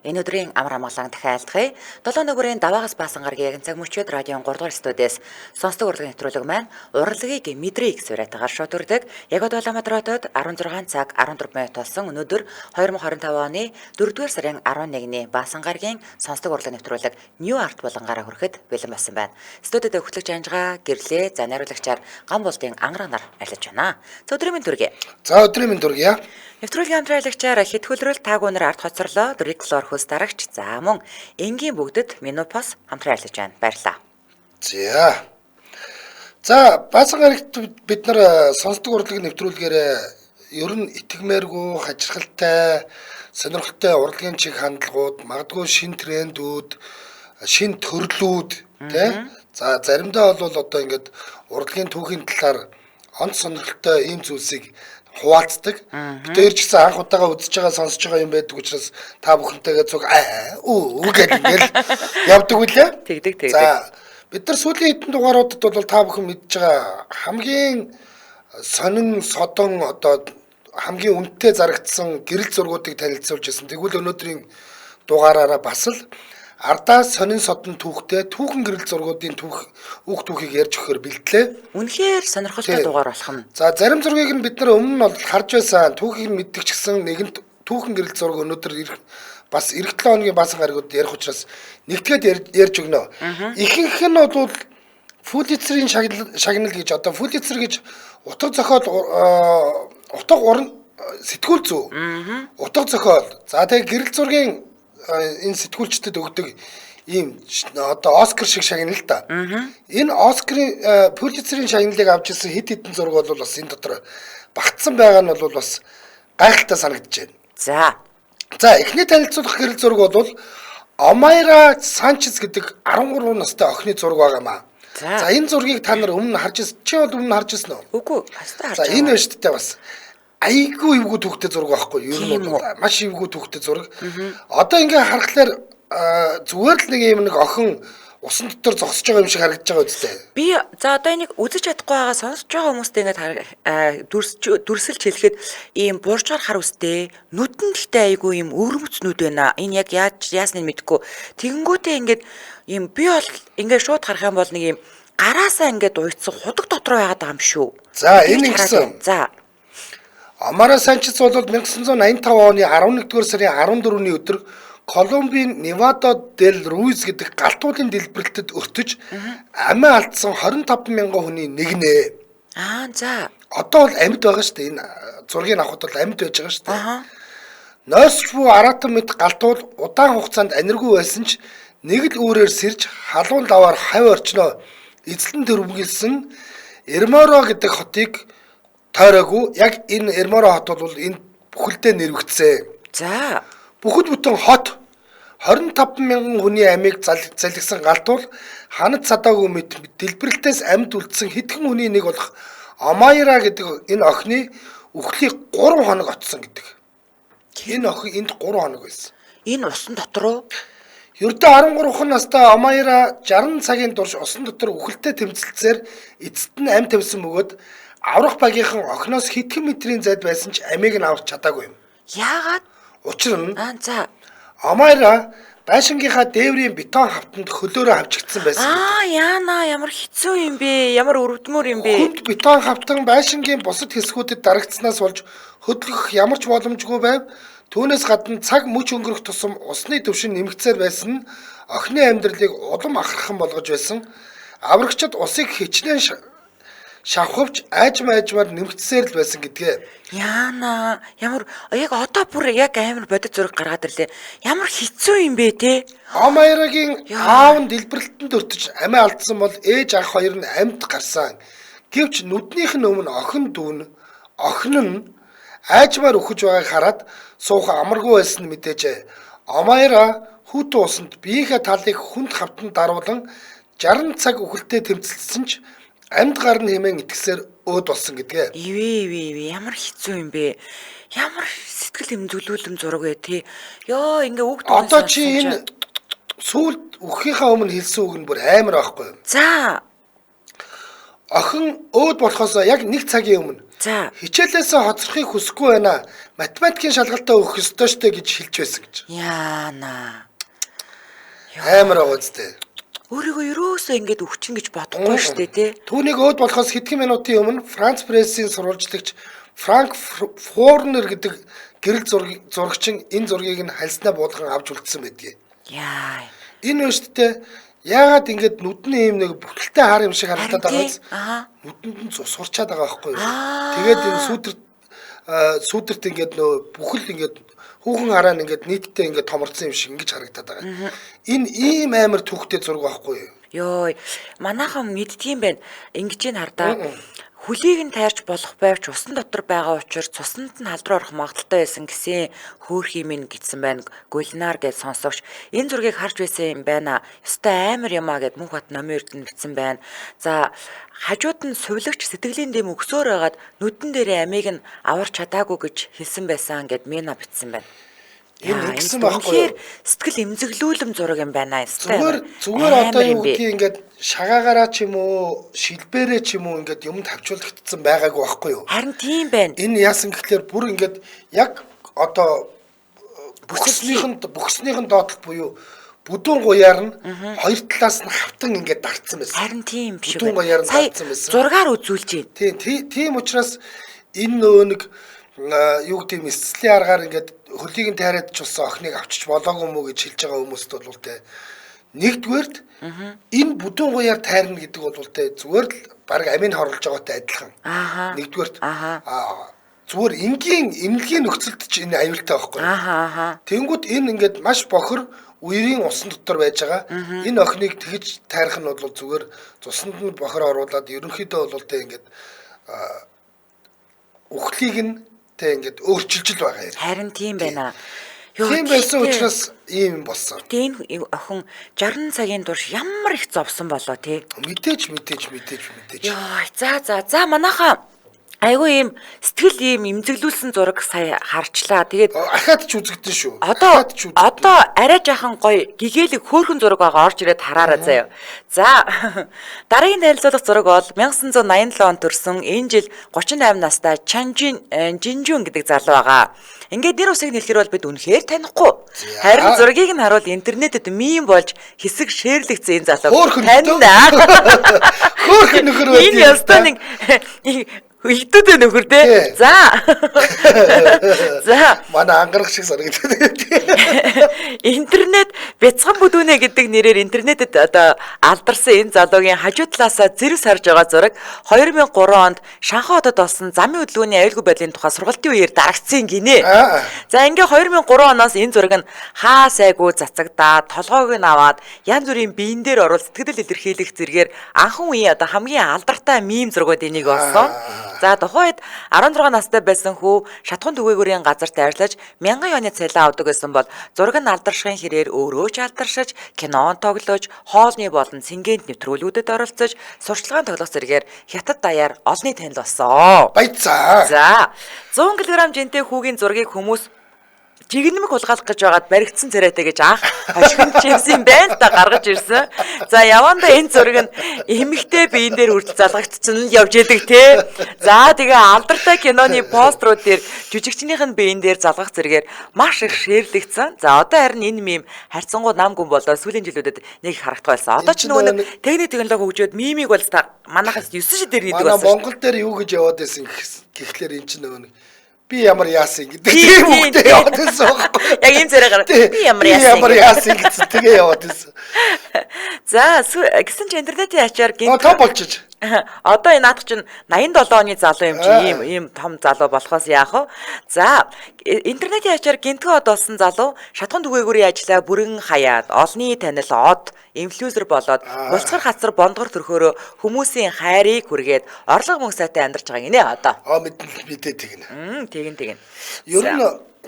Энэ өдрийн амар амгалан дахиад 7 нүгүрийн даваагаас баасан гаргийн цаг мөчид радион 3 дугаар студиэс сонсдог урлагийн нэвтрүүлэг маань урлагийг мэдрийг сураатагаар шууд үрдэг. Яг одоо Улаанбаатар хотод 16 цаг 14 минут болсон өнөөдөр 2025 оны 4-р сарын 11-ний баасан гаргийн сонсдог урлагийн нэвтрүүлэг New Art болонгаараа хүрэхэд бэлэн болсон байна. Студид өгтлөгч Анжгаа гэрлээ за найруулагчаар Гамболтын ангар нар ажиллаж байна. За өдрийн мэнд төргий. За өдрийн мэнд төргийа. Нэвтрүүлгийн хамтраалагчаар хэд хөлрөл таагуунаар ард хоцорлоо Риклор хөлс дарагч за мөн энгийн бүгдэд Минопос хамтран ажиллаж байна. Баярлалаа. За баасан гарагт бид нар сонсдог урлагийн нэвтрүүлгээр ер нь итгэмээргүй хачирхалтай сонирхолтой урлагийн чиг хандлагууд магадгүй шин трендүүд шин төрлүүд тий за заримдаа бол одоо ингээд урлагийн түүхийн талаар онц сонирхолтой ийм зүйлсийг хуваалцдаг. Бид ч гэсэн анх удаага үзэж байгаа сонсож байгаа юм байдаг учраас та бүхэнтэйгээ зүг гэл ингээл явдаг үлээ. Тэгдэг. За бид нар сүүлийн хэдэн дугааруудад бол та бүхэн мэдж байгаа хамгийн сонин содон одоо хамгийн үнэтэй зарагдсан гэрэл зургуудыг танилцуулж ирсэн. Тэгвэл өнөөдрийн дугаараараа бас л ардаа сонин содон түүхтэй түүхэн гэрэл зургуудын үг түүхийг ярьж өгөхөөр бэлтлээ. Үнэхээр сонирхолтой дугаар болох нь. За зарим зургийг нь бид нар өмнө нь бол харж байсан. Түүхийг мэддэг ч гэсэн нэгэнт түүхэн гэрэл зураг өнөөдөр бас эх 7 хоногийн баасан гарагууд ярих учраас нэгтгээд ярьж өгнө. Ихэнх нь бол Пулитцерийн шагнал гэж одоо Пулитцер гэж утга зохиол утга уран сэтгүүл зүй. Утга зохиол. За тэгээ гэрэл зургийн энэ сэтгүүлчдэд өгдөг ийм одоо Оскар шиг шагнал л да. Энэ Оскарын Пулитцерийн шагналыг авч ирсэн хэд хэдэн зураг бол бас энэ дотор багтсан байгаа нь бол бас гайхалтай санагдаж байна. За эхний танилцуулах гэрэл зураг бол Омайра Санчес гэдэг 13 настай охины зураг байгаамаа. За энэ зургийг та нар өмнө харж ирсэн. Чи бол өмнө харж ирсэн үү? Үгүй, хастаа харж. За энэ байна шүү дээ бас. Айгүй эвгүй түүхтэй зураг байхгүй юу? Ер нь маш эвгүй түүхтэй зураг. Одоо ингээ харахаар зүгээр л нэг охин усан дотор зогсож байгаа юм шиг харагдаж байгаа үстэй. Би за одоо энийг үзэж чадахгүй байгаа сонсож байгаа хүмүүстээ ингээд дүрсэлж хэлэхэд ийм буурчаар хар үстэй нүдэн гэхдээ айгүй ийм өвөрмөц нүд байна. Энэ яг яасныг мэдэхгүй. Тэгэнгүүтээ ингээд ийм би бол ингээд шууд харах юм бол нэг ийм гараасаа ингээд уйцсан худаг дотроо байгаад байгаа юм шүү. За энэ ингэсэн. За Омара Санчес бол 1985 оны 11-р сарын 14-ний өдөр Колумбийн Невада дель Руиз гэдэг галтуулын дэлбэрэлтэд өртөж амиа алдсан 25 мянган хүний нэг нэ. За. Одоо бол амьд байгаа шүү дээ. Энэ зургийг авахд бол амьд байж байгаа шүү дээ. Ноосфу аратан мэд галтуул удаан хугацаанд аниргүй байсан ч нэг л үүрээр сэрж халуун даваар хавь орчноо эзлэн төрөвгөлсөн Эрморо гэдэг хотыг тойроогүй. Яг энэ Эрморо хот бол энэ бүхэлдээ нэрвэгдсэн. За. Бүхэл бүтэн хот 25 мянган хүний амийг залгисан галтуул ханад цадаагүй мэт дэлбэрэлтээс амьд үлдсэн хэдхэн хүний нэг болох Омайра гэдэг энэ охины үхлийг 3 хоног отсон гэдэг. Энэ охин энд 3 хоног байсан. Энэ усан дотор уу? Ердөө 13 настай Омайра 60 цагийн турш усан дотор үхэлтэй тэмцэлцээр эцэст нь амь тавьсан бөгөөд аврах багийнхан охиноос хэдхэн метрийн зайд байсан ч амийг нь авах чадаагүй юм. Яагаад? Учир нь за. Омайра байшингийнхаа дээврийн бетон хавтанд хөлөөрөө авчигдсан байсан. Яана ямар хэцүү юм бэ? Ямар өрөвдмөр юм бэ? Хүнд бетон хавтан байшингийн бусад хэсгүүдэд дарагдсанаас болж хөдлөх ямар ч боломжгүй байв. Түүнээс гадна цаг мөч өнгөрөх тусам усны түвшин нэмэгцээр байсан нь охины амьдралыг улам ахархан болгож байсан. Аврагчид усыг хичнээн шавхавч айжмаар нэмэгдсээр л байсан гэдгээ. Яана ямар яг одоо бүр яг амар бодит зураг гаргаад ирлээ. Ямар хэцүү юм бэ те? Омайрагийн аав нь дэлбэрэлтэнд өртөж амиа алдсан бол ээж ах хоёр нь амьд гарсан. Гэвч нүднийх нь өмнө охин нь айжмаар өгч байгааг хараад суух амаргүй байсан мэдээж. Омайра хүүтэн усанд биеийнхээ талыг хүнд хавтан даруулан 60 цаг үхэлтэй тэмцэлсэн ч амьд гарна хэмээн итгэсээр өөд болсон гэдгээ. Ямар хэцүү юм бэ? Ямар сэтгэл хэмзүүлүүлэн зураг вэ тий? Ёо ингээ үг дүүс. Одоо чи энэ сүүлд үхийнхаа өмнө хэлсэн үг нь бүр амар байхгүй юу? За. охин өөд болохоос яг 1 цагийн өмнө За. хичээлээсээ хоцрохыг хүсэхгүй байна. Математикийн шалгалтаа өгөх ёстой штэ гэж хэлж байсан гэж. Яана. Амар байгаа үстэй. Өөрийгөө ерөөсөө ингэж өвчин гэж бодохгүй штэ тий. Түүнийг өөд болохоос хэдхэн минутын өмнө Франц прессийн сурвалжлагч Франк Форнер гэдэг гэрэл зурагчин энэ зургийг нь хальснаа буулган авч үлдсэн байдгийг. Яа. Энэ өштдөө яагаад ингэж нүдний юм нэг бүтэлтэй хар юм шиг харагдаад байгаа биз? Нүдэнд нь сурчаад байгаа байхгүй юу? Тэгээд энэ сүдэрт ингэж нөө бүхэл ингэж хүүхэн хараа нь ингэж нийтдээ ингэж томорцсон юм шиг ингэж харагдаад байгаа. Энэ ийм амар түүхтэй зураг байхгүй юу? Йой, манайхан мэддгийм байна. Ингэж ин хардаа хөлийг нь тайрч болох байвч усан дотор байгаа учраас цуснд нь халдруу орох магадaltaй байсан гэсэн хөөрхий минь гитсэн байна. Гулнаар гэж сонсогч энэ зургийг харж байсан юм байна. Ёстой амар юм а гэд Мөнхбат номын эрдэнэ бичсэн байна. За хажууд нь сувлагч сэтгэлийн дэм өгсөөр байгаад нүдэн дээрээ амийг нь аварч чадаагүй гэж хэлсэн байсан гэд Мина бичсэн байна. Энэ ингэсэн байхгүй юу? Сэтгэл эмзэглүүлэм зураг юм байна. Зүгээр одоо юу гэдгийг ингээд шагаагаараа ч юм уу, шилбэрээ ч юм уу ингээд юм тавьчуулагдсан байгаагүй байхгүй юу? Харин тийм байна. Энэ яасан гэхлээр бүр ингээд яг одоо бүхснийхэн доотлол буюу бүдүүн гуяар нь хоёр талаас нь хавтан ингээд дарцсан байсан. Харин тийм биш үү? Бүдүүн гуяар нь дарцсан байсан. Зургаар үзүүлж байна. Тийм учраас энэ нөө нэг юу гэдэг юм эсцлийн аргаар ингээд хөлийг нь тайраад ч болсон охиныг авчиж болоогүй мүү гэж хэлж байгаа хүмүүст бол тэ нэгдүгээрт энэ бүдүүн гуяар тайрна гэдэг бол тэ зүгээр л баг амийн хорлож байгаатай адилхан. Нэгдүгээрт зүгээр энгийн эмнэлгийн нөхцөлд ч энэ аюултай байхгүй. Тэнгүүд энэ ингээд маш бохор үерийн усан дотор байж байгаа. Энэ охиныг тэгж тайрах нь бол зүгээр цуснд нь бохор оруулаад ерөнхийдөө бол тэ ингээд үхлийг нь тэ ингээд өөрчилж л байгаа юм. Харин тийм байна. Тийм байсан учраас ийм болсон. Тийм охин 60 цагийн турш ямар их зовсон болоо тий. Мэдээж. Йоо, за манайхаа айгүй ийм сэтгэл ийм имзэглүүлсэн зураг сая харчлаа. Тэгээд ахаад ч үзэгдэн шүү. Одоо арай жахан гоё гэгээлэг хөөрхөн зураг байгаа орж ирээд хараараа заяа. За дараагийн танилцуулах зураг бол 1987 онд төрсэн энэ жил 38 настай Жинжүн гэдэг залуу байгаа. Ингээд нэр усыг нэлэхэр бол бид үнэхээр танихгүй. Харин зургийг нь харуул интернетэд мим болж хэсэг шеэрлэгдсэн энэ залуу таньдаа. Хөөрхөн нөхөр байд. Энэ ястаа нэг Хөлтөд нөхөр дээ. За. Манай ангарах шиг санагдаад. Интернет бяцхан бүдүүнэ гэдэг нэрээр интернетэд одоо алдарсан энэ залуугийн хажуу талаасаа зэрэг сарж байгаа зураг 2003 онд Шанхай хотод болсон замын хөдөлгөөний аюулгүй байдлын тухай сургалтын үеэр дарагдсан гинэ. За ингээ 2003 оноос энэ зураг нь хаа сайгүй цацагдаад толгойг нь аваад янз бүрийн биен дээр орол сэтгэл илэрхийлэх зэргээр анхан үеийн одоо хамгийн алдартай мим зургууд энийг олсон. За тухайд 16 настай байсан хүү шатхуун түгээгүүрийн газарт ажиллаж 1000 оны цалин авдаг байсан бол зураг нь алдаршихын хэрээр өөрөө ч алдаршиж, кинон тоглож, хоолны болон цэнгэнт нэвтрүүлгүүдэд оролцож, сурчлагын тоглох зэрэгээр хятад даяар олонний танил болсон. Баяцаа. За 100 кг жинтэй хүүгийн зургийг хүмүүс жигнэмэг хулгайлах гэж байгаад баригдсан царайтай гэж анх хошигн чимсэн байна та гаргаж ирсэн. За явандаа энэ зураг нь эмэгтэй биен дээр хүртэл залгагдсан л явж яадаг те. За тэгээ алдартай киноны постерууд дээр жүжигчнийх нь биен дээр залгах зэрэгээр маш их шеэрлэгдсэн. За одоо харин энэ мим харьцангуй нам гүн болоод сүүлийн жилүүдэд нэг харагдах байсан. Одоо ч нөгөө нэг техник технологи хөгжөөд мимиг бол манайхаас 9 шид дээр нэгдэг болсон. Манай Монгол дээр юу гэж яваад байсан гэхлээр эн чинь нөгөө нэг би ямар яасан гэдэг тийм үгтэй яваад байсан байхгүй. Яг ийм зэрэг би ямар яасан гэсэн тэгээ яваад байсан. За гэсэн чи интернетийн ачаар гинт том болчих. Одоо энэ наадах чинь 87 оны залуу юм чи ийм том залуу болохоос яах вэ? За интернетийн ачаар гинтгэн од болсон залуу шатхуун түгээгүүрийн ажлаа бүрэн хаяад олонний танил од инфлюенсер болоод булцгар хацар бондгор төрхөөрөө хүмүүсийн хайрыг хүргээд орлого мөнгө сайтай амьдарч байгаа гинэ одоо. Мэдээ тэгнэ. Тэгин. Ер нь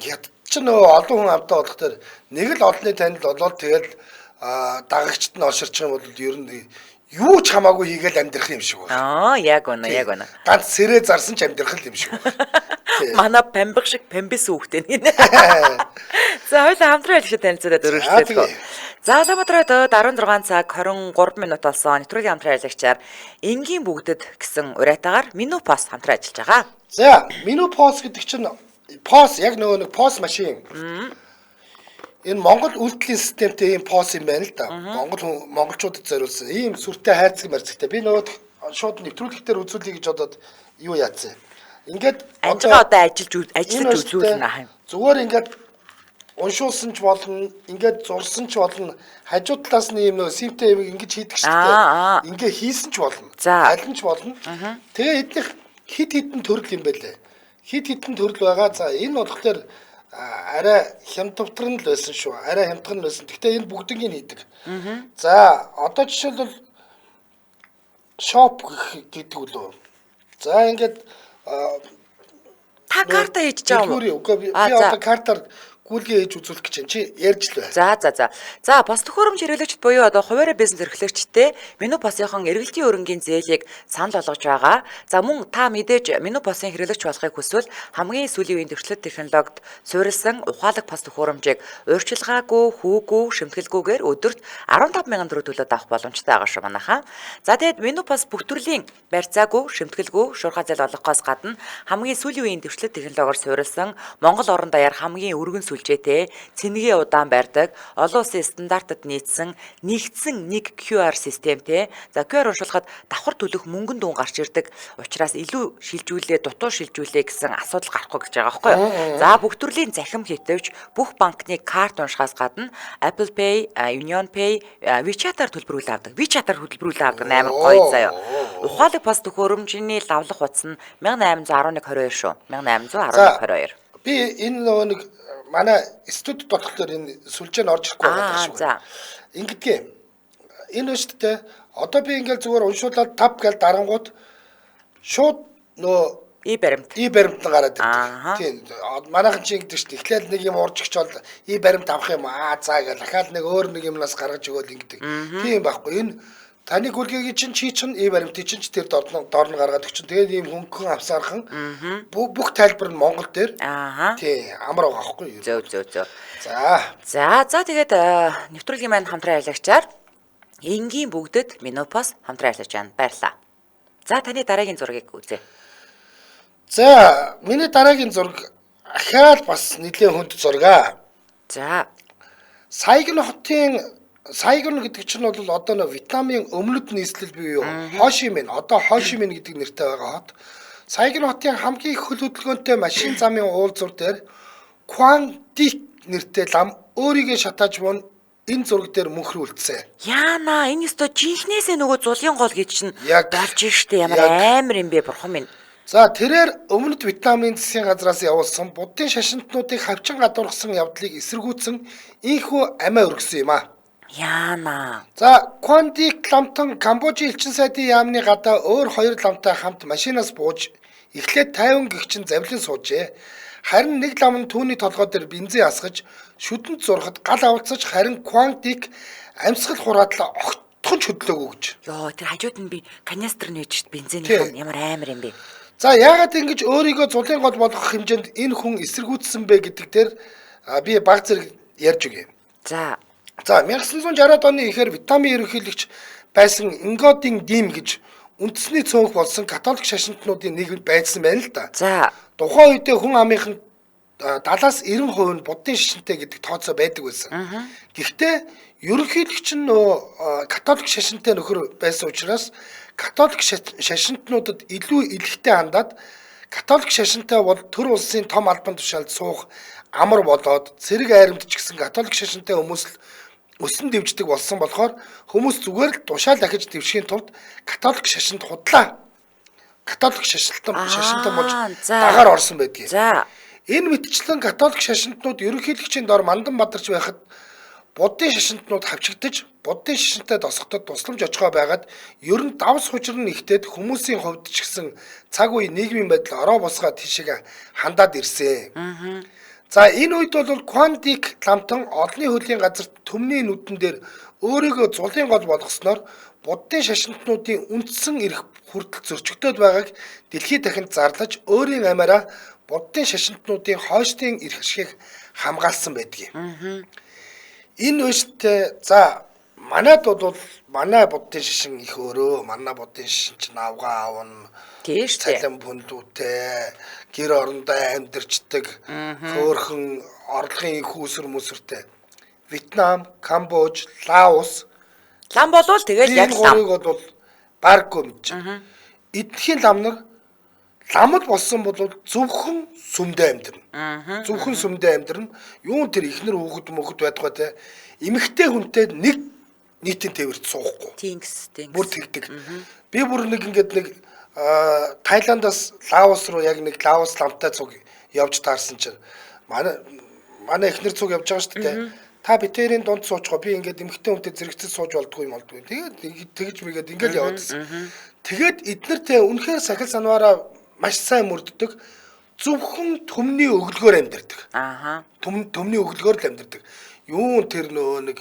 ят ч нөө олон хүн амтаа болох төр нэг л олонний танил болоод тэгэл дагагчд нь олширч юм бол ер нь юу ч хамаагүй хийгээл амьдрах юм шиг байна. Яг үнэ. Ганц сэрээ зарсан ч амьдрах юм шиг байна. Манай памбиг шиг памбис хүүхдээ нэ. За хоёулаа хамтран ажиллаж танилцуулаад өргөжлөө. За Улаанбаатарт 16 цаг 23 минут болсон. Нэвтрүүлгийн хамтран ажиллагчаар энгийн бүгдэд гэсэн уриатаагаар Минупос хамтран ажиллаж байгаа. За, Минупос гэдэг чинь POS яг нөгөө нэг POS машин. Энэ Монгол үйлдлийн системтэй ийм POS юм байна л да. Монголчуудад зориулсан. Ийм сүртэй хайрцаг марцагтай. Би нөгөө шууд нэвтрүүлэгтэр үзүүлэе гэж бодоод юу яатсан. Ингээд одоо ажиллаж үзүүлнэ аа. Зүгээр ингээд уншуулсан ч болно, ингээд зурсан ч болно. Хажуу талаас нь ийм нөгөө симтэй юм ингэж хийдэг шүү дээ. Ингээ хийсэн ч болно. Аль нь ч болно. Тэгээ эднийх хит хитэн төрөл юм байлээ. Хит хитэн төрөл байгаа. За энэ болохоор арай хямдварн л байсан шүү. Арай хямдхан л байсан. Гэхдээ энэ бүгднийг хийдэг. За одоо жишээлбэл шоп гэдэг үлээ. За ингээд та карта хийж байгаа юм. Би одоо картаар гүйлгээ хийж үзүүлэх гэж чи ярьж л бай. За бос төхөөрөмж хэрэглэгчд буюу одоо хуваарь бизнес эрхлэгчтэй Минупосын эргэлтийн өрөнгийн зээлийг санал болгож байгаа. За мөн та мэдээж Минупосын хэрэглэгч болохыг хүсвэл хамгийн сүүлийн үеийн төвчлөлт технологид суурилсан ухаалаг бос төхөөрөмжийг өөрчилгаагүй, хүүгүй, шимтгэлгүйгээр өдөрт 15,000 төгрөг төлөөд авах боломжтой байгаа шүү манайхаа. За тэгээд Минупос бүх төрлийн барьцаагүй, шимтгэлгүй, шуурхай зээл олгохоос гадна хамгийн сүүлийн үеийн төвчлөлт технологиор суурилсан Монгол орон даяар хамгийн өргөн сүлжээтэй, цэнэгээ удаан барьдаг, олон улсын стандартад нийцсэн нэгдсэн нэг QR системтэй. За QR уншуулахад давхар төлөх мөнгөн дүн гарч ирдэг. Учираас илүү шилжүүлээ, дутуу шилжүүлээ гэсэн асуудал гарахгүй гэж байгаа байхгүй юу? За бүх төрлийн захим хэтвч бүх банкны карт уншихаас гадна Apple Pay, Union Pay, WeChat-аар төлбөрүүл авдаг. WeChat-аар төлбөрүүл авдаг амар гоё заяа. Ухаалаг бос төхөөрөмжийн лавлах утас нь 1811-22 шүү. 1811-22. Би энэ нөгөө нэг манай студид болохоор энэ сүлжээ нь орж ирэхгүй байгаа шүү. Ингэдгээ. Энэ шүү дээ. Одоо би ингээл зүгээр уншуулаад тав гээл дарангууд шууд нөө баримт гараад ирдэг. Тийм. Манайхан чи ингэдэг шүү дээ. Эхлээл нэг юм урж өгч бол баримт авах юм заа гээл дахиад нэг өөр нэг юмнаас гаргаж өгөөл ингэдэг. Тийм байхгүй. Энэ таны гүлгээгийн чинь чи чинь баримтыг чинь тэр доор нь гаргаад өгчин. Тэгээд ийм хөнгөн авсаархан бүх тайлбар нь Монгол дээр. Тий, амар байгаа байхгүй юу? Зөв. За тэгээд нэвтрүүлгийн маань хамтран ажиллагчаар энгийн бүгдэд Минупос хамтран ажиллаж байна. Баярлалаа. За таны дараагийн зургийг үзье. За миний дараагийн зураг ахаал бас нэлийн хүнд зураг. За Сайгон гэдэг чинь бол одоо нөө Вьетнамын өмнөд нийслэл бий юу? Хошимин. Одоо Хошимин гэдэг нэртэй байгаа хот. Сайгон хотын хамгийн их хөл хөдөлгөөнтэй машин замын уулзуур дээр Quang Dic нэртэй лам өөрийгөө шатааж буун энэ зураг дээр мөнхрүүлсэн. Яана энэ өстө жинхнээсээ нөгөө зулын гол гэж чинь болж штэ ямар амар юм бэ бурхан минь. За тэрээр өмнөд Вьетнамын засгийн газраас явуулсан буддын шашинтнуудыг хавчин гадуурхсан явдлыг эсэргүүцсэн ийхүү амиа өргөсөн юм а. Яана. За Quang Dic ламтан Камбожийн элчин сайдын яамны гадаа өөр хоёр ламтай хамт машинаас бууж эхлээд 50 гэгчин завлин суужээ. Харин нэг лам нь түүний толгой дээр бензин асгаж шүдэнд зурхад гал авалцаж харин Quang Dic амьсгал хураадлаа огтхон хөдлөөгүй гэж. Йоо тэр хажууд нь би канистр нээж бензинийн ямар амар юм бэ. За яагаад ингэж өөрийгөө зулын гол болгох хэмжээнд энэ хүн эсэргүүцсэн бэ гэдэг дээр би баг зэрэг ярьж өгье. За 1960-ад оны ихэр Вьетнамын ерөнхийлөгч байсан Ngo Dinh гэж үндэсний цөөнх болсон католик шашинтнуудын нийгэмд байсан байна л да. За тухайн үедээ хүн амынх нь 70-90% нь буддын шашинтай гэдэг тооцоо байдаг байсан. Гэхдээ ерөнхийлөгч нь католик шашинтай нөхөр байсан учраас католик шашинтнуудад илүү илэгтэй хандаад католик шашинтай бол төр улсын том албан тушаалд суух амар болоод цэрэг айрамд ч гэсэн католик шашинтай хүмүүс л өсөн дэвждэг болсон болохоор хүмүүс зүгээр л тушаал дахиж дэвшихийн тулд католик шашинд худлаа. Католик шашинтан болж дагаар орсон байдгийг. За энэ мэтчлэн католик шашинтнууд ерөнхийлөгчийн дор мандан бадарч байхад буддын шашинтнууд хавчигдаж буддын шашинтай тосгоход тусламж очихоо байгаад ер нь давс хужир нь ихтэйд хүмүүсийн хувьд ч гэсэн цаг үе нийгмийн байдал ороо босгоод тийшээ хандаад ирсэн. За энэ үед бол Quang Dic ламтан олонний хөлийн газарт төмний нүдэн дээр өөрийгөө зулын гол болгосноор буддын шашинтнуудын үндсэн эрх хүртэл зөрчигдөд байгааг дэлхийд дахинд зарлаж өөрийн амиараа буддын шашинтнуудын хойштын эрх ашгийг хамгаалсан байдаг юм. Энэ үедээ за манайд бол манай буддын шашин их өөрөө, манай буддын шашин ч навгаа авна. Тийш Цалин бүндүүтэй, гэр орондоо амьдарчдаг, хөөрхөн орлогын их усүр мүсвэртэй. Вьетнам, Камбож, Лаос лам болвол тэгэл яг энэ лам. гурыг бол баргүй мэдж. Эдхийн лам нар ламд болсон бол зөвхөн сүмдээ амьдрна. Зөвхөн сүмдээ амьдрна. Юун тэр ихнэр хүүхэд мөхөд байдгаа те. Эмэгтэй хүнтэй нэг нийтийн тээвэрт суухгүй. Тинкс. Бүр тэгдэг. Би бүр нэг ингээд нэг Тайландаас Лаос руу яг нэг Лаос ламтай цуг явж таарсан чинь манай эхнэр цуг явж байгаа шүү дээ. Та битэрийн дунд суучгаа би ингээд эмэгтэй хүнтэй зэрэгцэл сууж болдгүй юм болдгүй. Тэгээд тэгж мэгээд ингээд яваадсан. Тэгээд эднэртэй үнэхээр сахил санваараа маш сайн мөрддөг. Зөвхөн төмний өглөгээр амьдардаг. Ааха. Төмний өглөгээр л амьдардаг. Юун тэр нөө нэг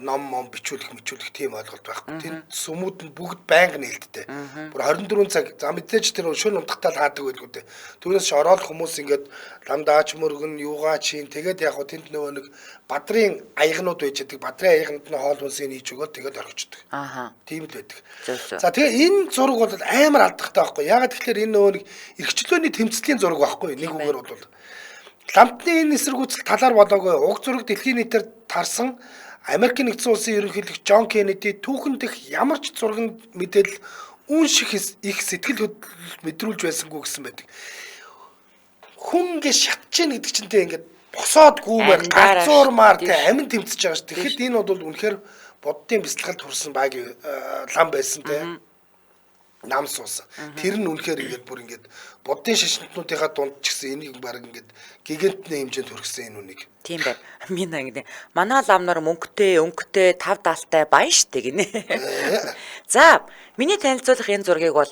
ном бичүүлэх тийм ойлголт байхгүй. Тэр сүмүүд нь бүгд байнга нээлттэй. Бүр 24 цаг за мэдээж тэр шөнө унтахтаа л хаадаг байлгүй дээ. Түүнээс ч ороод хүмүүс ингээд ламдаач мөргөн юугаа чин тэгээд яг хөө тэнд нөгөө нэг бадрын аягнууд байж байдаг. Бадрын аягнууд нь хоол хүнсийг хийж өгөөд тэгээд орхичдаг. Ааха. Тийм л байдаг. Зөв. За тэгээ энэ зураг бол амар алдахтай байхгүй. Ягаад тэгэхээр энэ нөгөө нэг эрхчлөөний тэмцлийн зураг байхгүй. Нэг үгээр бол ламтны энэ эсэргүүцэл талаар болоогүй. Уг зураг дэлхийн нийтээр тарсан Америкийн нэгдсэн улсын ерөнхийлөгч Джон Кеннеди түүхэн дэх ямар ч зургийн мэдээлэл үнших их сэтгэл мэдрүүлж байсангүй гэсэн байдаг. Хүн ингэ шатж гин гэдэг чинь тэ ингээд босоод гүүмээр ганцуурмаар тэ амин тэмцэж байгаа ш. Тэгэхэд энэ бол үнэхээр буддын бяцлагалд хүрсэн баг лам байсан тэ. Нам суусан. Тэр нь үнэхээр ингээд бүр ингээд буддын шашинтнуудынхаа дунд ч гэсэн энийг баг ингээд гигантны хэмжээнд хүргэсэн энэ үнийг. Тийм байна. Минь ингэ. Манай лам нар мөнгөтэй, өнгөтэй, тав даалтай баян штэ гинэ. За, миний танилцуулах энэ зургийг бол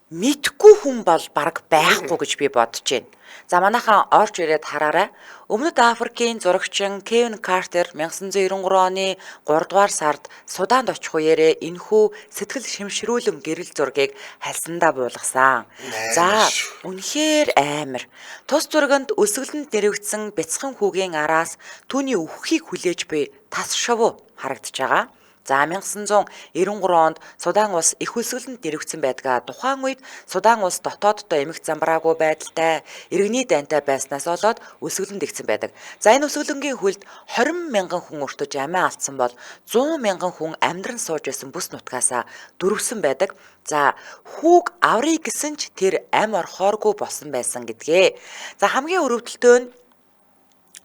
мэдгүй хүн бол баг байхгүй гэж би бодож байна. За манайхан орж ирээд хараарай. Өмнөд Африкийн зурагчин Кевин Картер 1993 оны 3 дугаар сард Суданд очих үеэрээ энэхүү сэтгэл шимшрүүлэн гэрэл зургийг хальсандаа буулгасан. За үнэхээр амар. Тус зурагт өсгөлөнд нэрвэгдсэн бяцхан хүүгийн араас түүний үххийг хүлээж буй тас шувуу харагдаж байгаа. За 1993 онд Судан улс их өсгөлөнд нэрвэгдсэн байдгаа тухайн үед Судан улс дотооддоо эмх замбраагүй байдалтай иргэний дантай байснаас болоод өсгөлөнд игцэн байдаг. За энэ өсгөлөнгийн хүлд 20 мянган хүн өртөж амиа алдсан бол 100 мянган хүн амьдран сууж байсан бүс нутгаасаа дөрвсөн байдаг. За хүүг аврыг гэсэн ч тэр ам орхооргүй болсон байсан гэдгээ. За хамгийн өрөвдөлтөө нь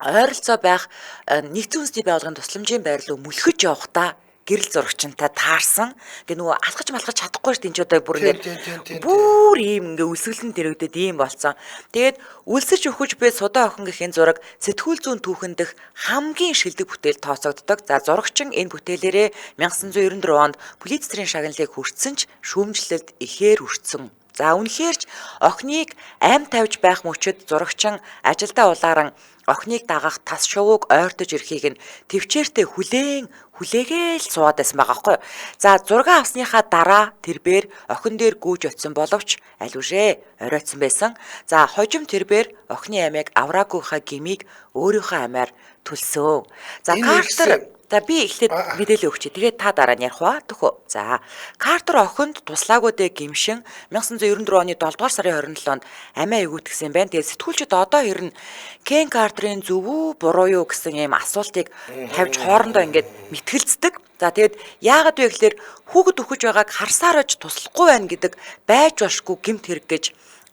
ойролцоо байх нэгдсэн үндэсний байгууллагын тусламжийн байр руу мүлхэж явахдаа гэрэл зурагчтай таарсан. Ингээ нөгөө алхаж малхаж чадахгүй шүү дээ энэ ч одоо бүр ингээ бүр ийм ингээ өсгөлэн дэрэгдэд ийм болцсон. Тэгээд үлсэж өхөж буй судаа охин гэх энэ зураг сэтгүүл зүүн түүхэн дэх хамгийн шилдэг бүтээл тооцогддог. За зурагчин энэ бүтээлээрээ 1994 онд Пулитцерийн шагналыг хүртсэн ч шүүмжлэлд ихээр хүртсэн. За үнэхээр ч охиныг ам тавьж байх мөчөд зурагчин ажилдаа улааран охиныг дагах тас шувууг ойртож ирэхийг нь төвчээртэй хүлээгээл суугаад байсан байгаа байхгүй. За зураг авсныхаа дараа тэрбээр охин дээр гүйж очсон боловч аль үшээ оройтсон байсан. За хожим тэрбээр охины амийг авраагүйхаа гмийг өөрийнхөө амиар төлсөн. За Картер за би эхлээд мэдээлэл өгчээ. Тэгээд та дараа нь ярих ба төхөө. За Картер охинд туслаагүй дэ гимшин 1994 оны 7 дугаар сарын 27-нд амиа эвгүүтгсэн байна. Тэгээд сэтгүүлчид одоо хэрнэ Кен Картерийн зөв үү буруу юу гэсэн ийм асуултыг тавьж хоорондоо ингээд мэтгэлцдэг. За тэгээд яагаад вэ гэхээр хүүхэд өгөж байгааг харсаар аж туслахгүй байна гэдэг байж башгүй гэмт хэрэг гэж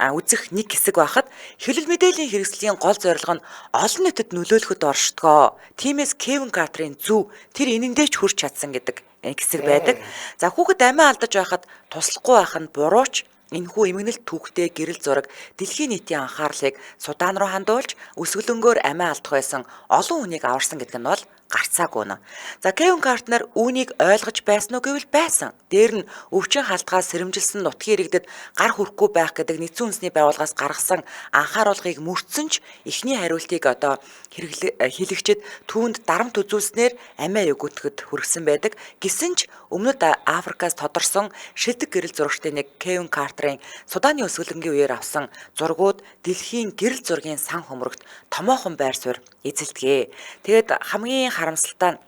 үзэх нэг хэсэг байхад хэлэл мэдээллийн хэрэгслийн гол зорилго нь олон нийтэд нөлөөлөхөд оршдгоо. Тиймээс Кевин Картерийн зөв тэр энэндээ ч хүрч чадсан гэдэг хэсэг байдаг. За хүүхэд амиа алдаж байхад туслахгүй байх нь бурууч энэхүү эмгэнэлт түүхтэй гэрэл зураг дэлхийн нийтийн анхаарлыг Судан руу хандуулж өсгөлөнгөөр амиа алдах байсан олон хүнийг аварсан гэдэг нь бол гарцаагүй нэ. За Кевин Картер үүнийг ойлгож байсан уу гэвэл байсан. Дээр нь өвчин халтгаас сэрэмжилсэн нутгийн иргэдэд гар хүрхгүй байх гэдэг нэгдсэн үндэсний байгууллагаас гаргасан анхааруулгыг мөрдсөн ч эхний хариултыг одоо хийлэгчид түүнд дарамт үзүүлснээр амиа өгөгдөхөд хүргэсэн байдаг. Гэсэн ч өмнөд Африкаас тодорсон шилдэг гэрэл зурагчдын нэг Кевин Картерын Суданы өсгөлөнгийн үеэр авсан зургууд дэлхийн гэрэл зургийн сан хөмрөгт томоохон байр суурь эзэлдэгэ. Тэгээд хамгийн харамсалтай нь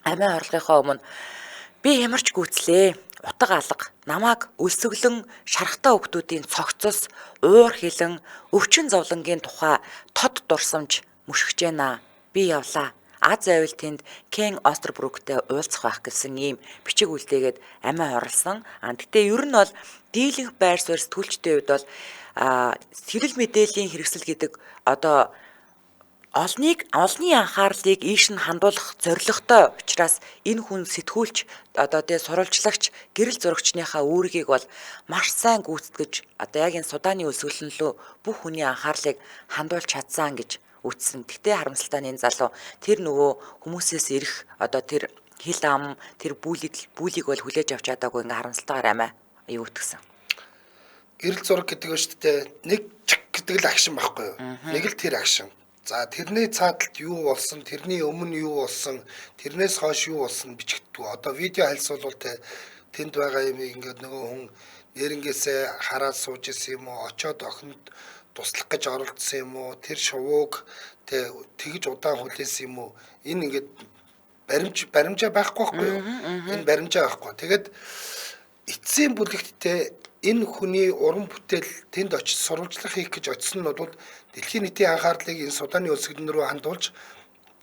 амиа орлогынхоо өмнө би ямарч гүйцлээ. Утга алга, намайг өлсгөлөн шархтаа хүүхдүүдийн цогцос, уур хилэн, өвчин зовлонгийн тухай тод дурсамж мөшгөж байна. Би явлаа. Аз байвал тэнд Кен Остербруктэй уулзах байх гэсэн ийм бичиг үлдээгээд амиа орлсон. Гэтээ ер нь бол дийлэнх байр суурь сэтгүүлчдийн хувьд бол цэвэрл мэдээллийн хэрэгсэл гэдэг одоо олны анхаарлыг ийш нь хандуулах зорилготой учраас энэ хүн сэтгүүлч одоо тэгээ сурвалжлагч гэрэл зурагчныхаа үүргийг бол маш сайн гүйцэтгэж одоо яг энэ Суданы өсгөлн лөө бүх хүний анхаарлыг хандуулж чадсан гэж үздсэн. Гэтэ харамсалтай нь энэ залуу тэр нөгөө хүмүүсээс ирэх одоо тэр хил ам тэр бүүлийг бол хүлээж авч чадаагүй ингээ харамсалтайгаар амиа юу ütгсэн. Гэрэл зураг гэдэг нь шүү дээ. Нэг чиг гэдэг л акшн байхгүй юу? Нэг л тэр акшн. За тэрний цааталт юу болсон, тэрний өмнө юу болсон, тэрнээс хойш юу болсон бичигддэг. Одоо видео хальсвал тэнд байгаа юм ингээд нөгөө хүн нэрнгээсээ хараад сууж исэн юм уу, очоод охинд туслах гэж оролцсон юм уу, тэр шувууг тэгж удаан хүлээсэн юм уу? Энэ ингээд баримжаа байхгүй юу? Энэ баримжаа байхгүй. Тэгээд эцсийн бүлэгтээ энэ хүний уран бүтээл тэнд очиж сурвалжлах хийх гэж очисон нь бол дэлхийн нийтийн анхаарлыг энэ Суданы өсгөлн рүү хандуулж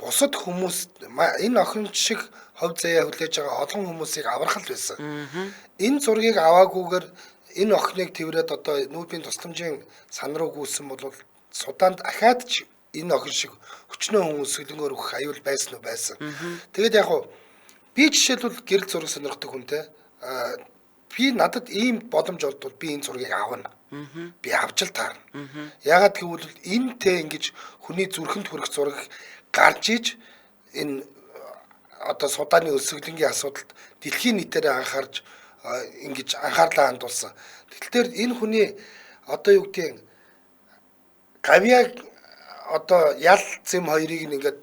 бусад хүмүүс энэ охин шиг хов заяа хүлээж байгаа олон хүмүүсийг аврахал байсан. Энэ зургийг аваагүйгээр энэ охиныг тэрвэрэд одоо нүүбийн тусламжийн сан руу гүйсэн бол Суданд ахаад ч энэ охин шиг хүчнөө хүмүүс өсгөлнгөөр өгөх аюул байсан уу байсан. Тэгээд яг хуу би жишээлбэл гэрэл зураг сонирхдаг хүнтэй би надад ийм боломж олдвол би энэ зургийг авна. Би авч л таарна. Ягаад гэвэл энэтэй ингэж хүний зүрхэнд хүрэх зураг гарч иж энэ одоо Суданы өсгөлнгийн асуудалд дэлхийн нийтээр анхаарч ингэж анхаарлаа хандуулсан. Тэгэхээр энэ хүний одоо юу гэдэг гавьяа одоо ял зэм хоёрыг ингээд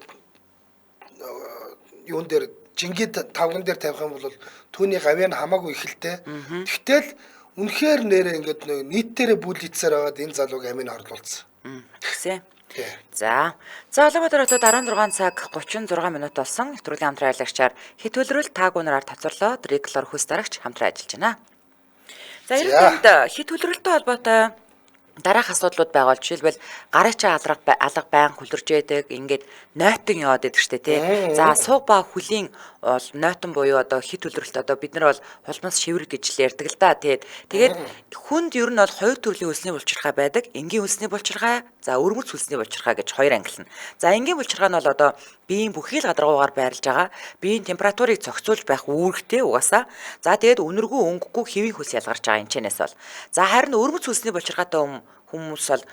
юун дээр жингийн тавган дээр тавих юм бол түүний гавьяа нь хамаагүй ихэлтэй. Тэгтэл үнэхээр нэрээ ингээд нийтээрээ бүлийцээр байгаад энэ залууг амин орлуулсан. Тэгсэн. За Улаанбаатар хотод 16 цаг 36 минут болсон. Нэвтрүүлгийн хамтран аялагчаар хит төлрөл таагуунаар тацарлоо. Дриклор хүс дарагч хамтран ажиллаж байна. За энэ хит төлрөлтөй холбоотой дараах асуудлууд байгаа бол жишээлбэл гараачаа алга байн хүлэрж яадаг ингээд нойтон яваад байдаг штэ тий. За сууг ба хүлийн бол нойтон буюу одоо хит төлрөлт одоо бид нар бол хулмас шивэр гэж л ярьдаг л да тий. Тэгээд хүнд ер нь бол хоёр төрлийн үлсний булчирхай байдаг. Энгийн үлсний булчирхай, за өрмөц үлсний булчирхай гэж хоёр ангилна. За энгийн булчирхай нь бол одоо биеийн бүхий л гадаргуугаар байрлаж байгаа. Биеийн температурыг зохицуулж байх үүрэгтэй угаасаа. За тэгээд үнэргүй өнгөгүй хэвийн хөлс ялгарч байгаа энэчнээс бол. За харин өрмөц үлсний булчирхайтай хүмүүс бол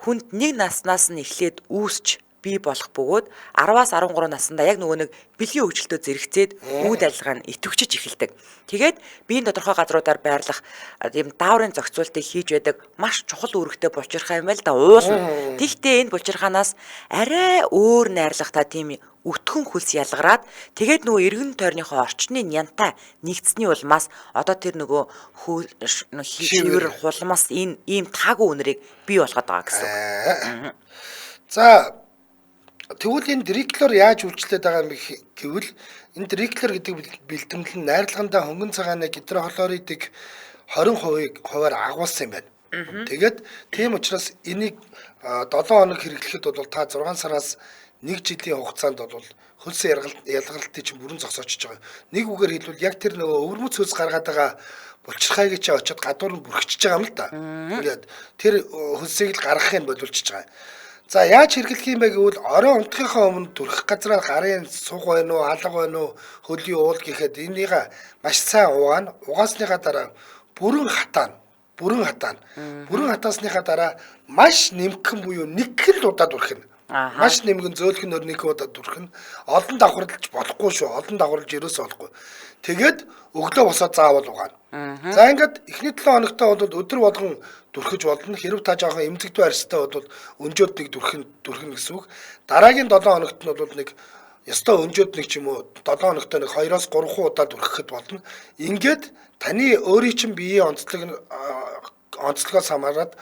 хүнд нэг наснаас нь эхлээд үүсч бий болох бөгөөд 10-аас 13 наснда яг нөгөө нэг бэлгийн хөгжилтөд зэрэгцээд үүд арилгаа нь итвэгчж эхэлдэг. Тэгээд биеийн тодорхой газруудаар байрлах ийм дааврын зохицуултыг хийж байдаг маш чухал үүрэгтэй булчирхай юм байл да уулна. Тэгтээ энэ булчирхаанаас арай өөр найрлагатай тийм өтгөн хөлс ялгараад тэгээд нөгөө эргэн тойрныхоо орчны нянтай нэгдсэний улмаас одоо тэр нөгөө шивэр хулмас энэ ийм таагүй үнэрийг бий болгоод байгаа гэсэн үг. За тэгвэл энэ дриклор яаж үйлчлээд байгаа юм гэвэл энэ дриклор гэдэг бэлтгэл нь найрлагандаа хөнгөн цагааны гидро хлоридыг 20% хувиар агуулсан юм байна. Тэгээд тийм учраас энийг 7 хоног хэрэглэхэд бол та 6 сараас 1 жилийн хугацаанд бол хөлс ялгарлтыг чинь бүрэн зогсоочж байгаа. Нэг үгээр хэлбэл яг тэр нөгөө өвөрмөц хөлс гаргаад байгаа булчирхайг чи очиод гадуур нь бүрхэж байгаа юм л да. Ингээд тэр хөлсийг л гаргахыг боловчж байгаа. За яаж хэрэглэх юм бэ гэвэл орой унтахынхаа өмнө төрөх газраар гарын суг байна уу, алга байна уу, хөлийн уул гэхэд энийг маш сайн угаана. Угаасныхаа дараа бүрэн хатаана. Бүрэн хатаасныхаа дараа маш нэмгэн буюу нэг л удаад үрхэнэ. Маш нэмгэн зөөлхөн өрнийх удаад үрхэнэ. Олон давхарлаж болохгүй шүү. Олон давхарлаж ерөөсөө болохгүй. Тэгээд өглөө босоод заавал угаана. За ингээд эхний 7 хоногтой бол өдөр болгон дүрхэж болно. Хэрв та жоохон эмзэгдүү арьстай бол өнжөөд нэг дүрхэн гэсэн үг. Дараагийн 7 хоногт нь бол нэг ёстой өнжөөд нэг ч юм уу 7 хоногт нэг 2-оос 3 удаа дүрхэхэд болно. Ингээд таны өөрийн чинь биеийн онцлогоос хамаарат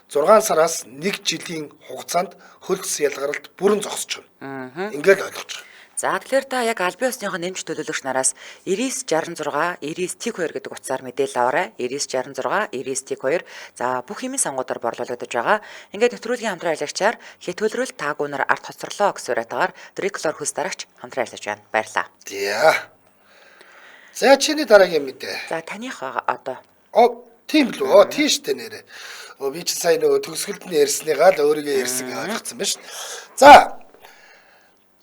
6 сараас 1 жилийн хугацаанд хөлс ялгаралт бүрэн зогсож байна. Ингээд ойлгож байгаа. За тэгэхээр та яг албан ёсныхоо нэмж төлөөлөгч нараас 9966 99T2 гэдэг утсаар мэдээлэл аваарай. 9966 99T2. За бүх хэмийн сангуудаар борлуулагдаж байгаа. Ингээд нэвтрүүлгийн хамтран аялагчаар хэтгүүлрэл таагуунаар арт хоцорлоо гэсэн уриатгаар Дриклор хөлс дарагч хамтран ажиллаж байна. Баярлалаа. За чиний дараагийн мэдээ. За таних одоо. Тийм л үү? Тийм штэ нэрэ. Би ч сайн нөгөө төгсгөлд нь ярьсныгаа л өөрийгөө ярьсан гэж ойлгоцсон байна шүү. За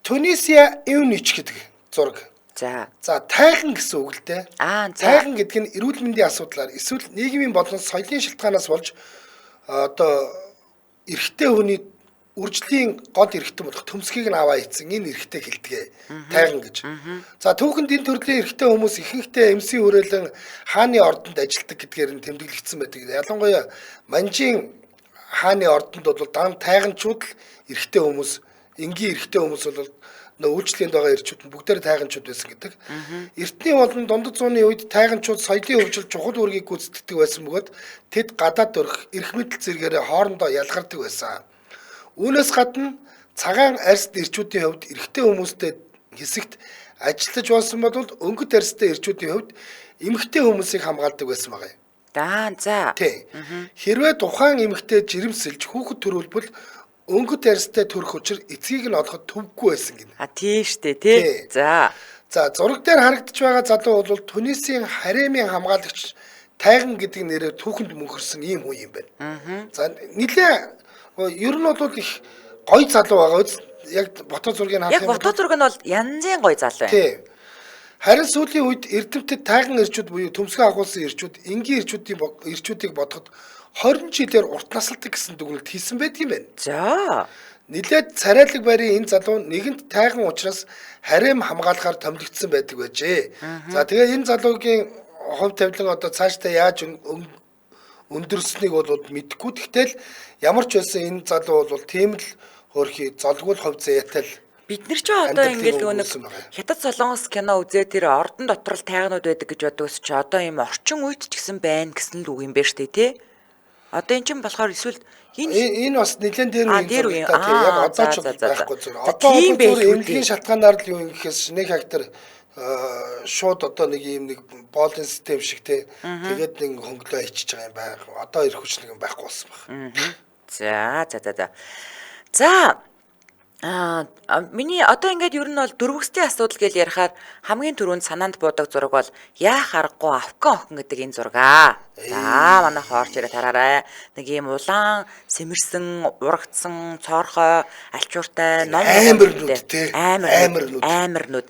Tunisia Unich гэдэг зураг. За тайхан гэсэн үг л дээ. Тайхан гэдэг нь эрүүл мэндийн асуудлаар эсвэл нийгмийн болон соёлын шалтгаанаас болж одоо эрэгтэй хүний үржлийн гол эрэгтэй болох төмсгийг нь аваа ийцэн энэ эрэгтэй хэлдэг. Тайхан гэж. За түүхэнд энэ төрлийн эрэгтэй хүмүүс ихэнхдээ эмсийн хүрээлэн хааны ордонд ажилладаг гэдгээр нь тэмдэглэгдсэн байдаг. Ялангуяа Манжийн хааны ордонд бол дан тайганчууд л эрэгтэй хүмүүс, энгийн эрэгтэй хүмүүс бол үйлчлэгэнд байгаа эрчүүд нь бүгдээр тайганчууд байсан гэдэг. Эртний болон дундад зууны үед тайганчууд соёлын хөгжил чухал үүргийг гүйцэтгэдэг байсан бөгөөд тэд гадаад дөрөх эрх мэдэл зэрэгээрээ хоорондоо ялгардаг байсан. Үүнээс гадна цагаан арьсд эрчүүдийн хувьд эрэгтэй хүмүүстэй хэсэгт ажиллаж болсон бол өнгөт арьстай эрчүүдийн хувьд эмэгтэй хүмүүсийг хамгаалдаг байсан байгаа. Хэрвээ тухайн эмэгтэй жирэмсэлж хүүхэд төрүүлбэл өнгөт арьстай төрөх учир эцгийг нь олоход төвгүй байсан гэнэ. Тийм штэ тий. За зураг дээр харагдаж байгаа залуу бол Tunисийн харемын хамгаалагч Тайган гэдэг нэрээр түүхэнд мөнхөрсөн ийм хүн юм байна. За нилээ ер нь бол их гоё залуу байгаа үз. Яг фото зургийг харах юм. Яг фото зураг нь бол янзын гоё залуу байна. Тий. Харин сүүлийн үед Эрдэмтэд Тайган эрчүүд буюу төмсгөө агуулсан эрчүүд энгийн эрчүүдийг бодоход 20 жилээр урт насалдаг гэсэн дүгнэлт хийсэн байдаг юм байна. За. Нилээд царайлаг байрын энэ залуу нэгэнт Тайган учраас харем хамгаалахаар томилогдсон байдаг байжээ. За тэгээ энэ залуугийн хувь тавилан одоо цаашдаа яаж өндөрснгийг бол мэдэхгүй. Тэгтэл ямар ч байсан энэ залуу бол тийм л хөөрхий золгуул хувь заяатай л бид нар ч одоо ингээд нэг хятад солонгос кино үзээ тэр ордон дотор л тайганууд байдаг гэж боддогс чи одоо ийм орчин үед ч гэсэн байна гэсэн л үг юм байна штэ тий. Одоо эн чинь болохоор эсвэл энэ бас нэлээд дээр үе та тий яг одоо ч байхгүй зүгээр. Одоо бол эмнэлгийн шалтгаанаар л юу юм гэхээс нэг хактар шууд одоо нэг ийм нэг боолын систем шиг тий тэгээд нэг хөнгөлөө ичиж байгаа юм байх. Одоо ирэх хүч нэг юм байхгүй болсон баг. За миний одоо ингээд ер нь бол дөрвөстэй асуудал гэж ярихаар хамгийн түрүүнд санаанд буудаг зураг бол яах аргагүй Афган охин гэдэг энэ зураг аа. За манайх орж ирээ тараарай. Нэг юм улаан, сэмэрсэн, урагдсан, цоорхой, альчууртай, ном амар нүд.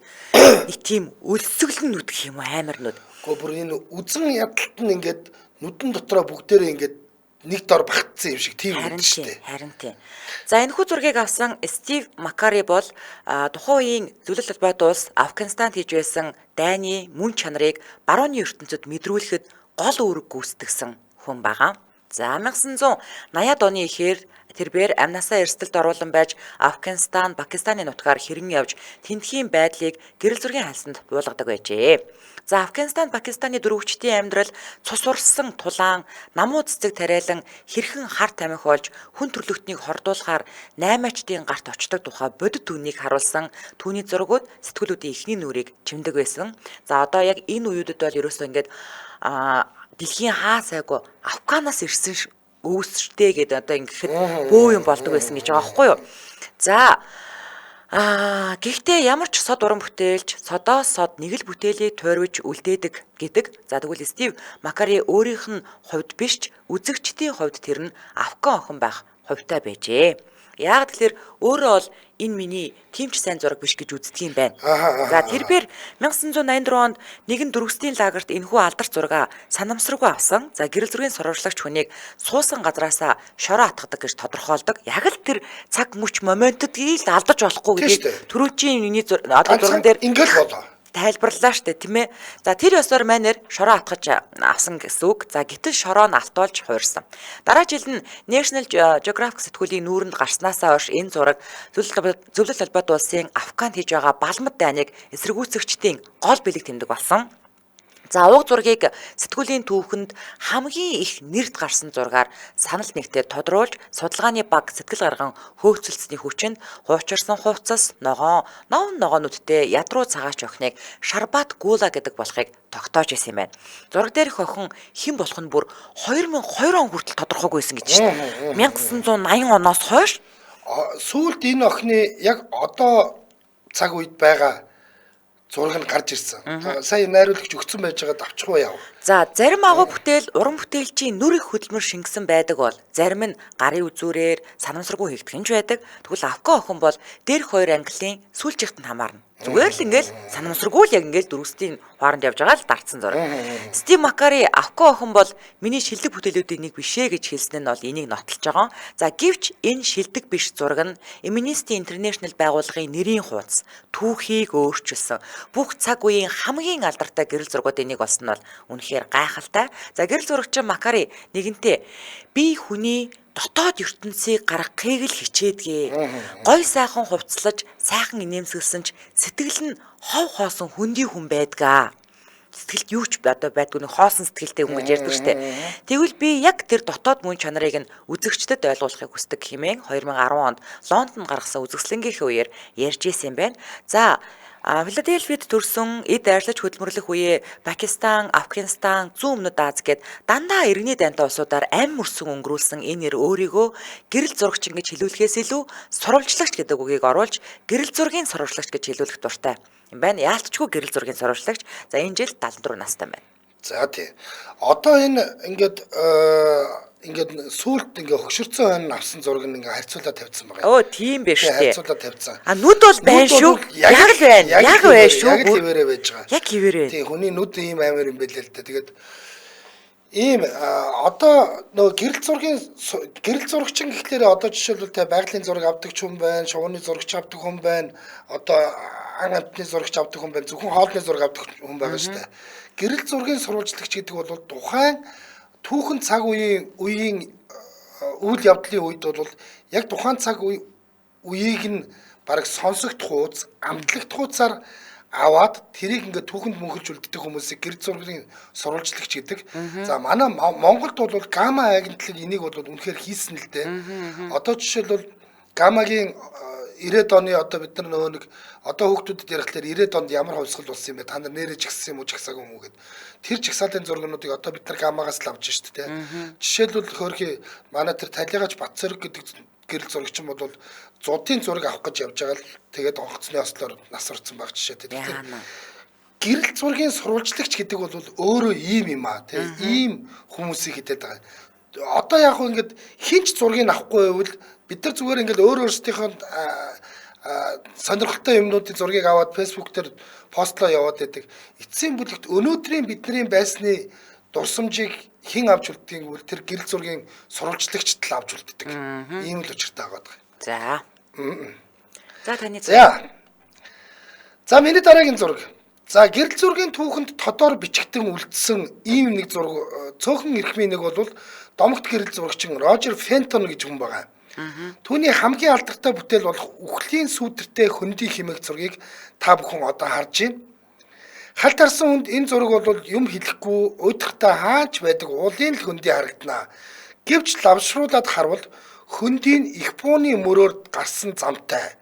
Нэг тийм өлсгөлн нүд гэх юм уу амар нүд. Гэхдээ бүр энэ үзэн ядалт нь ингээд нүдэн дотроо бүгдээрээ ингээд нэг дор багтсан юм шиг тийм үү шүү дээ. Харин тийм. За энэ хүү зургийг авсан Стив Макари бол тухайн үеийн зөвлөл холбоот улс Афганистанд хийж байсан дайны мөн чанарыг барууны ертөнцид мэдрүүлэхэд гол үүрэг гүйцэтгсэн хүн байгаа. За 1980-ад оны эхээр тэрээр амнасаа эрсдэлд оруулан байж Афганистан, Пакистаны нутгаар хэрэн явж тентхийн байдлыг гэрэл зургийн хальсанд буулгадаг байжээ. За Афганистан, Пакистаны дөрвөгчдийн амьдрал цус урсан тулаан, намуу цэцэг тариалан хэрхэн хар тамхи болж хүн төрлөختнийг хордуулахаар 8-ачдын гарт очдог тухай бодит түүнийг харуулсан түүний зургууд сэтгүүлүүдийн эхний нүрийг чимдэг байсан. За одоо яг энэ үеүүдэд бол ерөөсөө ингээд дэлхийн хаа сайгүй Афганаас ирсэн өвсчтэй гэдэг одоо ингэхэд бөө юм болдог байсан гэж байгаа байхгүй юу. За гэхдээ ямар ч сод уран бүтээлч содоос сод нэг л бүтээлийг тойрвож үлдээдэг гэдэг. За тэгвэл Стив Макари өөрийнх нь хувьд биш үзэгчдийн хувьд тэр нь Афган охин байх хувьтай байжээ. Яг тэгэхээр өөрөө бол энэ миний тимч сайн зураг биш гэж үздэг юм байна. За тэрээр 1984 онд нэгэн дөрвөслийн лагерт энэхүү алдарт зураг санамсаргүй авсан. За гэрэл зургийн сурвалжлагч хүнийг суусан газраасаа шороо атгадаг гэж тодорхойлдог. Яг л тэр цаг мөч моментод ил алдаж болохгүй гэдгийг түрүүчийн миний одоо зурган дээр ингээл болоо. тайлбарлалаа штэ тийм ээ. За тэр ёсоор манер шороо атгаж авсан гэсэн үг. За гэтэл шороо нь алтуулж хуурсан. Дараа жил нь National Geographic сэтгүүлийн нүүрэнд гарснаасаа хойш энэ зураг Зөвлөлт холбоот улсын Афганд хийж байгаа балмад дайныг эсэргүүцэгчдийн гол бэлэг тэмдэг болсон. За уг зургийг сэтгүүлийн түүхэнд хамгийн их нэрд гарсан зургаар санал нэгтээ тодруулж судалгааны баг сэтгэл гарган хөөцөлдсөний хүчинд хуучирсан хувцас ногоон ногоонуудтэй ядруу цагаач охиныг Шарбат Гула гэдэг болохыг тогтоож исэн юм байна. Зураг дээрх охин хэн болох нь бүр 2002 он хүртэл тодорхойгүй байсан гэж байна. 1980 оноос хойш сүүлд энэ охины яг одоо цаг үед байгаа зураг нь гарч ирсэн. Сая найруулагч өгсөн байж байгаад авчихгүй яав. За зарим агуу бүтээл уран бүтээлчийн нүр их хөдөлмөр шингэсэн байдаг бол зарим нь гарын үзүүрээр санамсаргүй хийгдэх нь байдаг. Тэгвэл Авка охин бол дээрх хоёр английн сүүлчигт нь хамаарна. Зүгээр л ингээл санамсаргүй л яг ингээл дөрвсдийн хооронд явж байгаа л дарцсан зураг. Стив Макари Авка охин бол миний шилдэг бүтээлүүдийн нэг бишээ гэж хэлсэн нь бол энийг нотолж байгаа. За гэвч энэ шилдэг биш зураг нь Amnesty International байгууллагын нэрийн хуудас түүхийг өөрчилсөн. Бүх цаг үеийн хамгийн алдартай гэрэл зургуудын нэг болсон нь бол үнэхээр гайхалтай. За гэрэл зурагч Макари нэгэнтээ би хүний дотоод ертөнцийг гаргахыг л хичээдгээ. Гой сайхан хувцлаж, сайхан инээмсэглсэн ч сэтгэл нь хов хоосон хүндий хүн байдгаа. Сэтгэлд юу ч одоо байдгүй нэг хоосон сэтгэлтэй хүн гэж ярьдаг штэ. Тэгвэл би яг тэр дотоод мөн чанарыг нь үзэгчдэд ойлгуулахыг хүсдэг хэмээн 2010 онд Лондонд гаргасан үзэсгэлэнгийнхээ үеэр ярьж исэн юм байна. За Филадельфид төрсөн эд арилж хөдөлмөрлөх үеэ Пакистан, Афганистан, Зүүн өмнөд Аз гээд дандаа иргэний дайнтай улсуудаар ам мөрсөн өнгөрүүлсэн энэ нэр өөрийгөө гэрэл зурагч гэж хэлүүлэхээс илүү сурвалжлагч гэдэг үгийг оруулж гэрэл зургийн сурвалжлагч гэж хэлүүлэх дуртай юм байна. Яалтчгүй гэрэл зургийн сурвалжлагч. За энэ жил 74 настай байна. За тий. Одоо энэ ингээд сүулт ингээ хөшөрцөн хойно авсан зураг нь ингээ харьцуулаад тавьсан байгаа. Оо тийм биш тий. Харьцуулаад тавьсан. Нүд бол байна шүү. Яг л байна. Яг байна шүү. Яг хിവэрэ байж байгаа. Яг хിവэрэ. Тий, хүний нүд ийм амар юм бэлээ л дээ. Тэгээд ийм одоо нөгөө гэрэл зурагчин гэхлээр одоо жишээлбэл та байгалийн зураг авдаг хүн байна, шувууны зурагч авдаг хүн байна, одоо ан амтны зурагч авдаг хүн байна, зөвхөн хоолны зураг авдаг хүн байгаа шүү дээ. Гэрэл зургийн сурвалжлагч гэдэг бол тухайн түүхэн цаг үеийн үйл явдлын үед бол яг тухайн цаг үеийг нь бараг сонсогдох хууц, амтлагт хууцаар аваад тэрийг ингээд түүхэнд мөнхөлж үлддэг хүмүүсийг гэрэл зургийн сурвалжлагч гэдэг. За манай Монголд бол гамма агентлаг энийг бол үнэхээр хийсэн л дээ. Одоо жишээлбэл гамагийн 90-ад оны одоо бид нар нөгөө нэг одоо хүүхдүүдэд ярихлаар 90-ад онд ямар хувьсгал болсон юм бэ? Та нар нэрээ жигссэн юм уу, жигсаагүй юм уу гэд. Тэр жигсаалын зургуудыг одоо бид нар гамагаас л авч шүү дээ. Жишээлбэл хөөрхий манай тэр Талигач Батцэрэг гэдэг гэрэл зурагч юм бол зуудын зураг авах гэж явж байгаа л тэгээд онгоцны ослоор нас орсон баг жишээ дээ. Гэрэл зургийн сурвалжлагч гэдэг бол өөрөө ийм юм аа, тийм ийм хүмүүсийг хэдэд байгаа. Одоо яг хөө ингээд хинч зургийг авахгүй байвал бид нар зүгээр ингээд өөрсдийнхөө сонирхолтой юмнуудын зургийг аваад фэйсбүүк дээр постлоо яваад байдаг. Эцсийн бүлэгт өнөөдрийн бидний байсны дурсамжийг хэн авч үлддгийг бол тэр гэрэл зургийн сурвалжлагчд л авч үлддэг. Ийм л учиртай байгаа. За. За таны зураг. За миний дараагийн зураг. За гэрэл зургийн түүхэнд тодор бичигдэн үлдсэн ийм нэг зураг цөөхөн эрхмийн нэг бол домогт гэрэл зурагчин Рожер Фентон гэж хүн байгаа. Түүний хамгийн алдартай бүтээл болох үхлийн сүүдэртэй хөндөй хэмээх зургийг та бүхэн одоо харж байна. Халт харсан хүнд энэ зураг бол юм хэлэхгүй уйдахтаа хаач байдаг уулын л хөндөй харагдана. Гэвч лавшруулад харвал хөндийн их бууны мөрөөр гарсан замтай.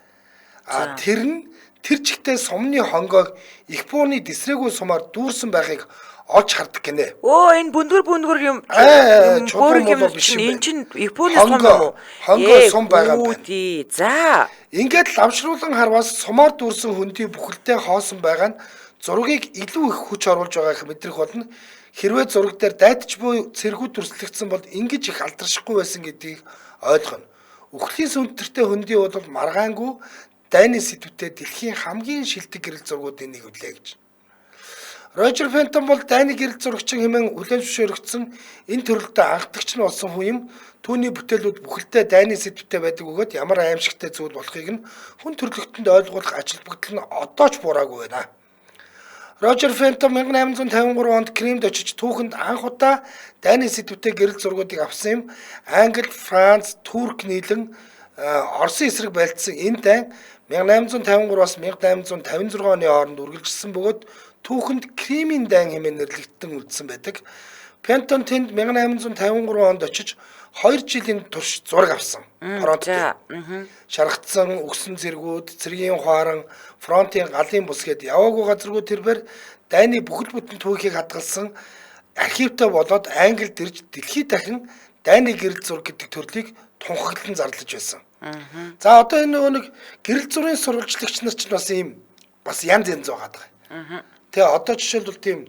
Тэр нь тэр чигтээ сумны хонгойг их бууны дэсрээгүй сумаар дүүрсэн байхыг олж хардаг гинэ. Оо энэ бүндгэр юм. Чулуун бол биш юм. Энэ чинь их бууны сум юм уу? Хонгой сум байгаа юм байна. За. Ингээд лавшруулан харвас сумаар дүүрсэн хөндий бүхэлдээ хоосон байгаа нь зургийг илүү их хүч оруулж байгааг мэдрэх болно. Хэрвээ зураг дээр дайдч буй цэргүүд дүрслэгдсэн бол ингэж их алдаршихгүй байсан гэдгийг ойлгоно. Үхлийн сүнтэртэй хөндий бол маргаангүй дайны сэдвүүтэй дэлхийн хамгийн шилдэг гэрэл зургуудын нэг үлээ гэж. Рожер Фентон бол дайны гэрэл зурагчин хэмээн хүлээн зөвшөөрөгдсөн энэ төрөлдөө анхдагч нь болсон хүн юм. Түүний бүтээлүүд бүхэлдээ дайны сэдвүүтэй байдаг бөгөөд ямар аимшигтай зүйл болохыг нь хүн төрөлхтөнд ойлгуулах ажил бүгдэл нь одоо ч бураагүй байна. Рожер Фентон 1853 онд Кримд очиж түүхэнд анх удаа дайны сэдвтэй гэрэл зургуудыг авсан юм. Англи, Франц, Турк нийлэн Оросын эсрэг байлдсан энэ дайн 1853-аас 1856 оны хооронд үргэлжилсэн бөгөөд түүхэнд Кримийн дайн хэмээн нэрлэгдсэн үлдсэн байдаг. Фентон тэнд 1853 онд очиж 2 жилийн турш зураг авсан. Фронтод. Шаргацсан өгсөн зэргүүд, цэргийн хуаран, фронтын галын бус гээд яваагүй газаргүй тэрбэр дайны бүхэл бүтэн түүхийг хадгалсан архивтай болоод Англид ирж дэлхийд дахин дайны гэрэл зураг гэдэг төрлийг тунхаглан зарлаж байсан. За одоо энэ нөгөө нэг гэрэл зургийн сурвалжлагч нар ч бас ийм бас янз янз байгаа даа. Тэгээ одоо жишээлбэл тийм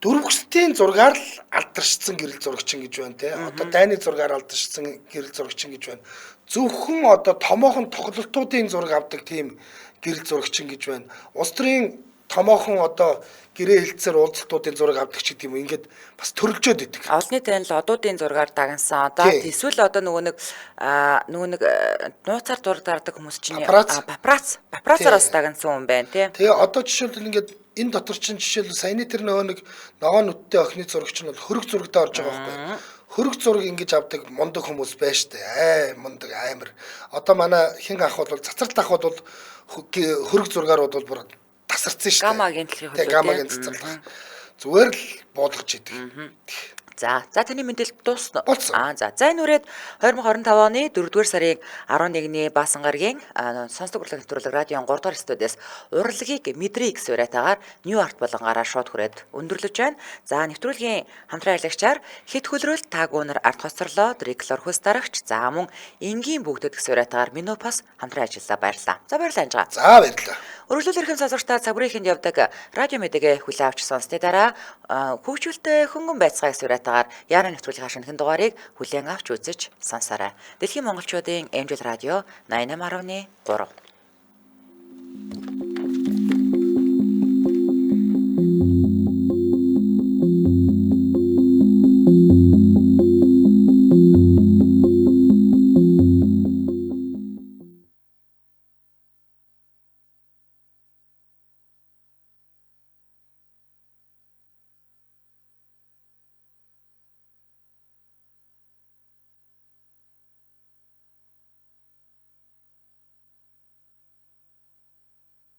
дөрвөстийн зургаар л алдаршсан гэрэл зурагчин гэж байна те. Одоо дайны зургаар алдаршсан гэрэл зурагчин гэж байна. Зөвхөн одоо томоохон тоглолтуудын зураг авдаг тийм гэрэл зурагчин гэж байна. Улс төрийн томоохон одоо гэрээ хэлцээр уулзалтуудын зураг авдаг ч гэдэг юм. Ингээд бас төрөлжөөд идэг. Олонний танил одуудын зургаар дагнсан. Одоо эсвэл одоо нөгөө нэг нууцаар зураг дардаг хүмүүс чинь папарацараас дагнсан юм байна тий. Тэгээ одоо жишээлбэл ингээд энэ дотор чинь жишээлбэл саяны тэр нөгөө нэг ногоон нүдтэй охины зурагч нь бол хөрөг зурагтаа орж байгаа байхгүй. Хөрөг зураг ингэж авдаг мундаг хүмүүс байна штэ. Мундаг амар. Одоо манай хин ах бол цацралт ах бол хөрөг зургаар бол бүр тасарсан штэ. Гамагийн төлөв. Тэгээ гамагийн цацралт. Зүгээр л буулгаж идэг. За таны мэдээлэл дуусна. За энэ үрээд 2025 оны 4-р сарын 11-ний баасан гарагийн сонсдог урлаг нэвтрүүлэг радион 3-р студиэс урлагийг мэдрээ гэсэн уриатаагаар Нью-Арт болонгаараа шууд хүрээд өндөрлөж байна. За нэвтрүүлгийн хамтран аялагчаар хэд хөлрөөл таагуунар арт хоцорлоо Дриклор хүс дарагч за мөн энгийн бүгдэд гэсэн уриатаагаар Минопас хамтран ажиллаа баярлалаа. За баярлалаа Анжгаа. За баярлалаа. Өргөлөөл эрхэм сонсогчдаа цаг бүрийнхэнд явдаг радио мэдээгээ хүлээн авч сонсны дараа хөгжүүлэлтээ хөнгөн байцгаа гэсэн уриатаагаар яаран нэвтрүүлгийн шинэхэн дугаарыг хүлээн авч үзэж сонсоорой. Дэлхийн монголчуудын эмжил радио 88.3